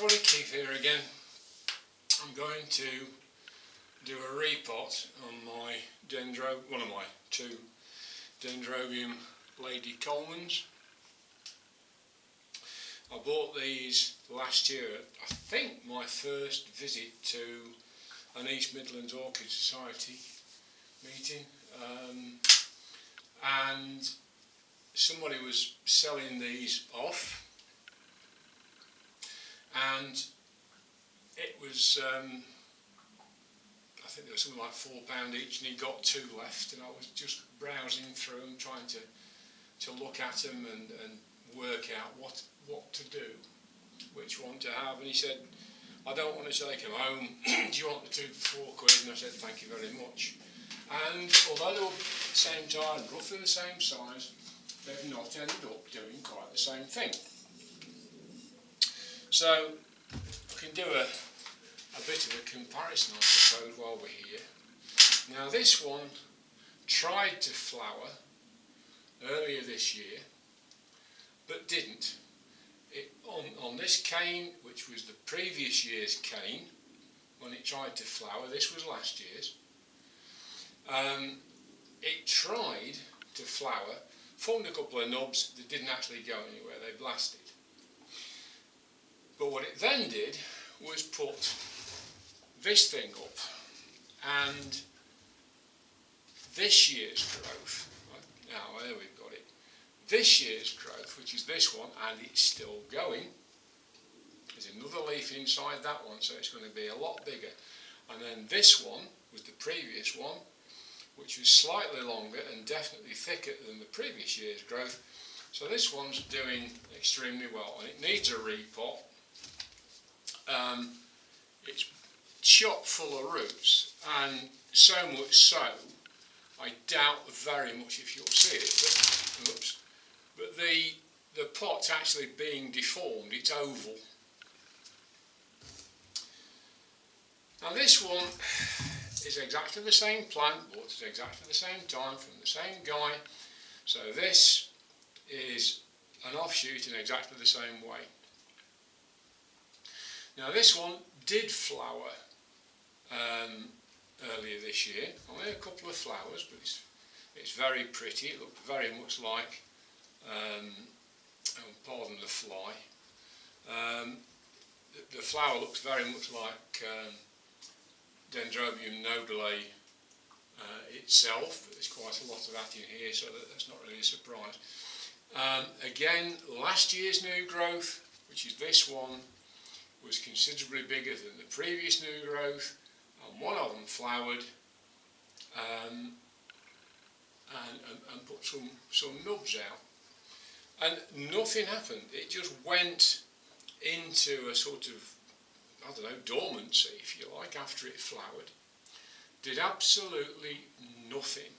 everybody, Keith here again. I'm going to do a repot on my one of my two Dendrobium Lady Colmans. I bought these last year at, I think, my first visit to an East Midland Orchid Society meeting, and somebody was selling these off, and it was I think there was something like £4 each, and he got two left, and I was just browsing through them, trying to look at them and work out what to do, which one to have. And he said, I don't want to take them home, do you want the two for £4? And I said, thank you very much. And although they were the same time, roughly the same size, they've not ended up doing quite the same thing. So we can do a bit of a comparison, I suppose, while we're here. Now this one tried to flower earlier this year, but didn't. On this cane, which was the previous year's cane, when it tried to flower, this was last year's, it tried to flower, formed a couple of nubs that didn't actually go anywhere, they blasted. But what it then did was put this thing up, and this year's growth, right, now there we've got it, this year's growth, which is this one, and it's still going, there's another leaf inside that one, so it's going to be a lot bigger. And then this one was the previous one, which was slightly longer and definitely thicker than the previous year's growth. So this one's doing extremely well, and it needs a repot. It's chock full of roots, and so much so, I doubt very much if you'll see it, but the pot's actually being deformed, it's oval. Now this one is exactly the same plant, bought at exactly the same time from the same guy, so this is an offshoot in exactly the same way. Now this one did flower earlier this year, only a couple of flowers, but it's very pretty. It looked very much like, pardon the fly, the flower looks very much like Dendrobium nobile itself, but there's quite a lot of that in here, so that's not really a surprise. Again, last year's new growth, which is this one, was considerably bigger than the previous new growth, and one of them flowered and put some nubs out, and nothing happened. It just went into a sort of, I don't know, dormancy, if you like, after it flowered. Did absolutely nothing,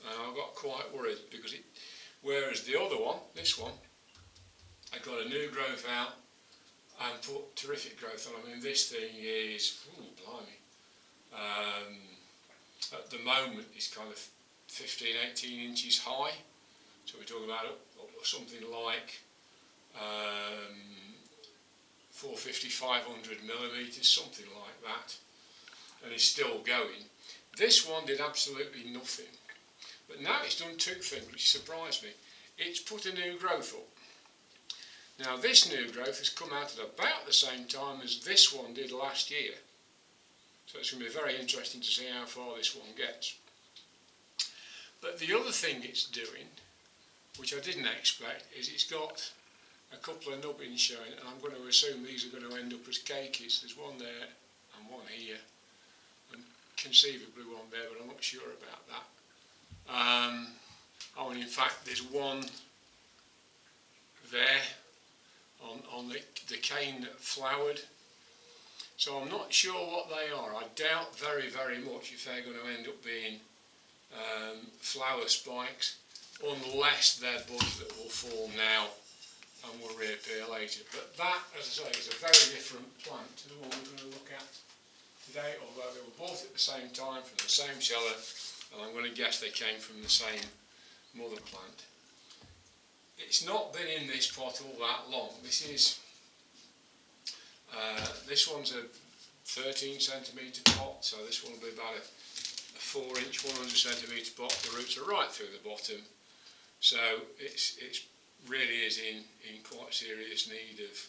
and I got quite worried, because whereas the other one, this one, I got a new growth out and put terrific growth on. I mean, this thing is, blimey, at the moment it's kind of 15-18 inches high, so we're talking about something like 450-500 millimetres, something like that, and it's still going. This one did absolutely nothing, but now it's done two things which surprised me. It's put a new growth up. Now this new growth has come out at about the same time as this one did last year, so it's going to be very interesting to see how far this one gets. But the other thing it's doing, which I didn't expect, is it's got a couple of nubbins showing, and I'm going to assume these are going to end up as cakeys. There's one there and one here, and conceivably one there, but I'm not sure about that. Oh, and in fact there's one there on the cane that flowered, so I'm not sure what they are. I doubt very, very much if they're going to end up being flower spikes, unless they're buds that will form now and will reappear later. But that, as I say, is a very different plant to the one we're going to look at today, although they were bought at the same time from the same seller, and I'm going to guess they came from the same mother plant. It's not been in this pot all that long. This is This one's a 13 centimetre pot, so this one will be about a 4-inch, 100 centimetre pot. The roots are right through the bottom, so it's really is in quite serious need of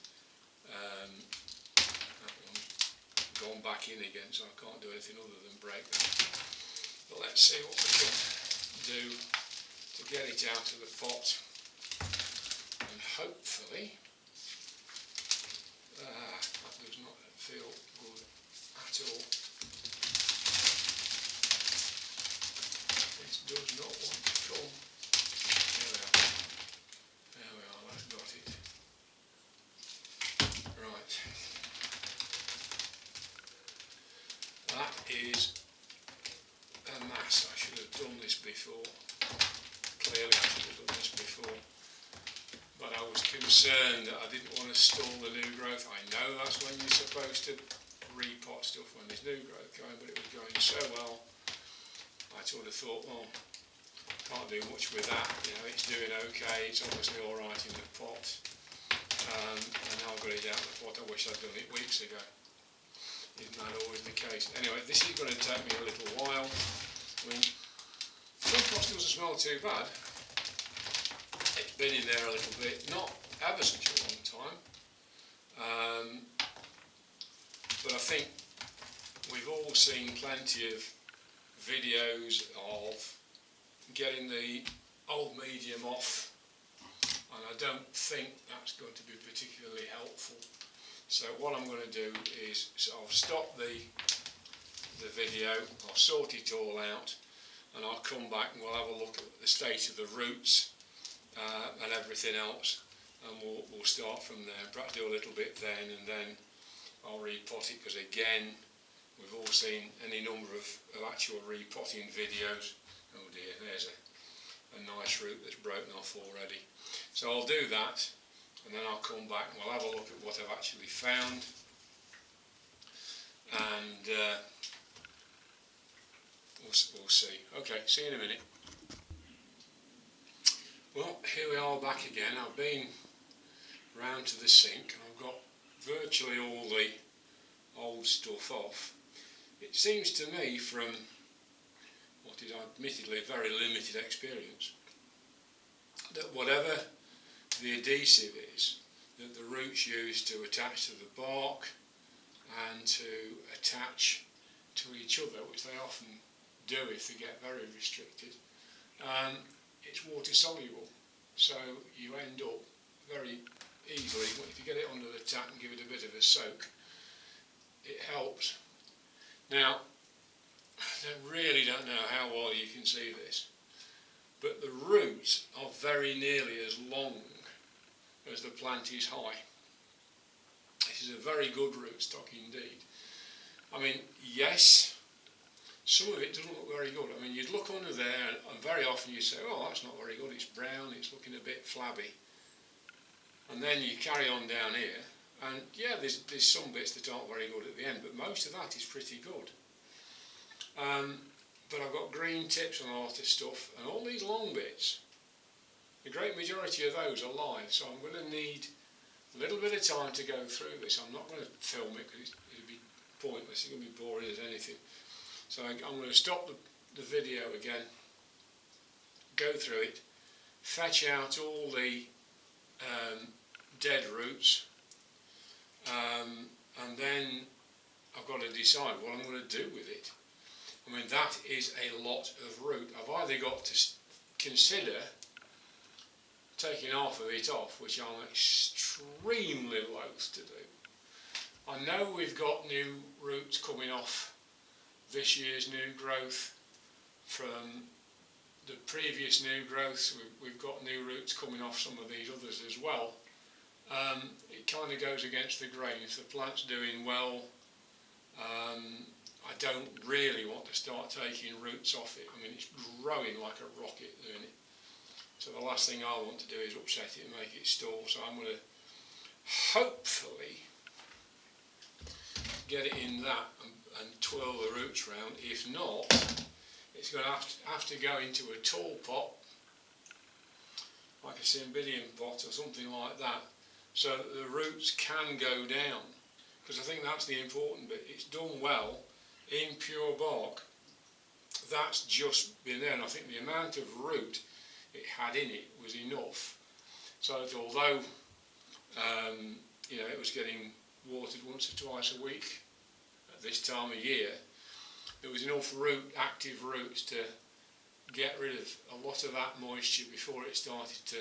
that one's gone back in again, so I can't do anything other than break that. But let's see what we can do to get it out of the pot, and hopefully that does not feel good at all. This does not want to come. There we are, that's got it. Right. That is a mass. I should have done this before. Clearly I should have done this before. But I was concerned that I didn't want to stall the new growth. I know that's when you're supposed to repot stuff when there's new growth going, but it was going so well. I sort of thought, well, can't do much with that. You know, it's doing okay. It's obviously all right in the pot, and now I've got it out of the pot. I wish I'd done it weeks ago. Isn't that always the case? Anyway, this is going to take me a little while. I mean, compost doesn't smell too bad. It's been in there a little bit, not ever such a long time, but I think we've all seen plenty of videos of getting the old medium off, and I don't think that's going to be particularly helpful. So what I'm going to do is I'll stop the video, I'll sort it all out, and I'll come back and we'll have a look at the state of the roots and everything else, and we'll start from there. Perhaps do a little bit then, and then I'll repot it, because again we've all seen any number of actual repotting videos. Oh dear, there's a nice root that's broken off already. So I'll do that, and then I'll come back and we'll have a look at what I've actually found, and we'll see. Okay, see you in a minute. Well, here we are back again. I've been round to the sink and I've got virtually all the old stuff off. It seems to me, from what is admittedly a very limited experience, that whatever the adhesive is that the roots use to attach to the bark and to attach to each other, which they often do if they get very restricted, it's water soluble, so you end up very easily, if you get it under the tap and give it a bit of a soak, it helps. Now, I really don't know how well you can see this, but the roots are very nearly as long as the plant is high. This is a very good rootstock indeed. I mean, yes, some of it doesn't look very good. I mean, you'd look under there and very often you'd say, oh, that's not very good, it's brown, it's looking a bit flabby. And then you carry on down here, and yeah, there's some bits that aren't very good at the end, but most of that is pretty good. But I've got green tips on a lot of stuff, and all these long bits, the great majority of those are live, so I'm going to need a little bit of time to go through this. I'm not going to film it because it'd be pointless, it's going to be boring as anything. So I'm going to stop the video again, go through it, fetch out all the dead roots, and then I've got to decide what I'm going to do with it. I mean, that is a lot of root. I've either got to consider taking half of it off, which I'm extremely loath to do. I know we've got new roots coming off this year's new growth from the previous new growth. We've got new roots coming off some of these others as well. It kind of goes against the grain. If the plant's doing well, I don't really want to start taking roots off it. I mean, it's growing like a rocket doing it. So the last thing I want to do is upset it and make it stall. So I'm going to hopefully get it in that and twirl the roots round. If not, it's going to have to go into a tall pot, like a cymbidium pot or something like that, so that the roots can go down. because I think that's the important bit. It's done well in pure bark. That's just been there, and I think the amount of root it had in it was enough, so that although you know, it was getting watered once or twice a week at this time of year, there was enough root, active roots, to get rid of a lot of that moisture before it started to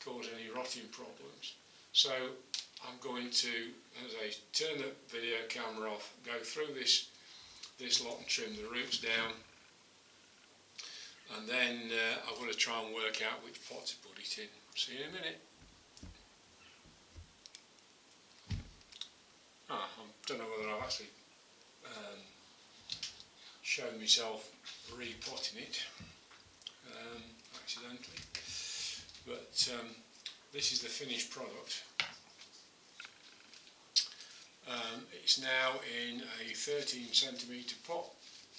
cause any rotting problems. So I'm going to, as I turn the video camera off, go through this lot and trim the roots down, and then I'm going to try and work out which pot to put it in. See you in a minute. I don't know whether I've actually shown myself repotting it accidentally, but this is the finished product. It's now in a 13 centimetre pot,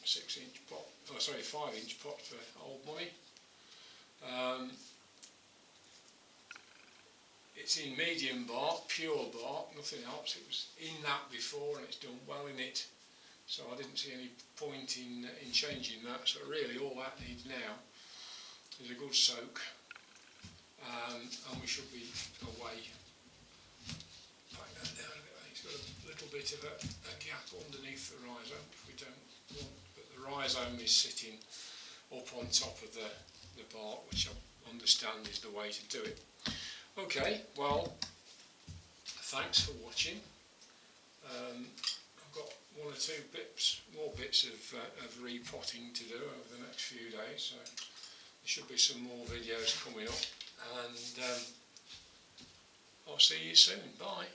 6 inch pot, oh sorry, 5 inch pot for old money. It's in medium bark, pure bark, nothing else. It was in that before and it's done well in it, so I didn't see any point in changing that. So really all that needs now is a good soak, and we should be away. Pack that down a bit. It's got a little bit of a gap underneath the rhizome, which we don't want, but the rhizome is sitting up on top of the bark, which I understand is the way to do it. Okay, well, thanks for watching. I've got one or two more bits of repotting to do over the next few days, so there should be some more videos coming up, and I'll see you soon. Bye.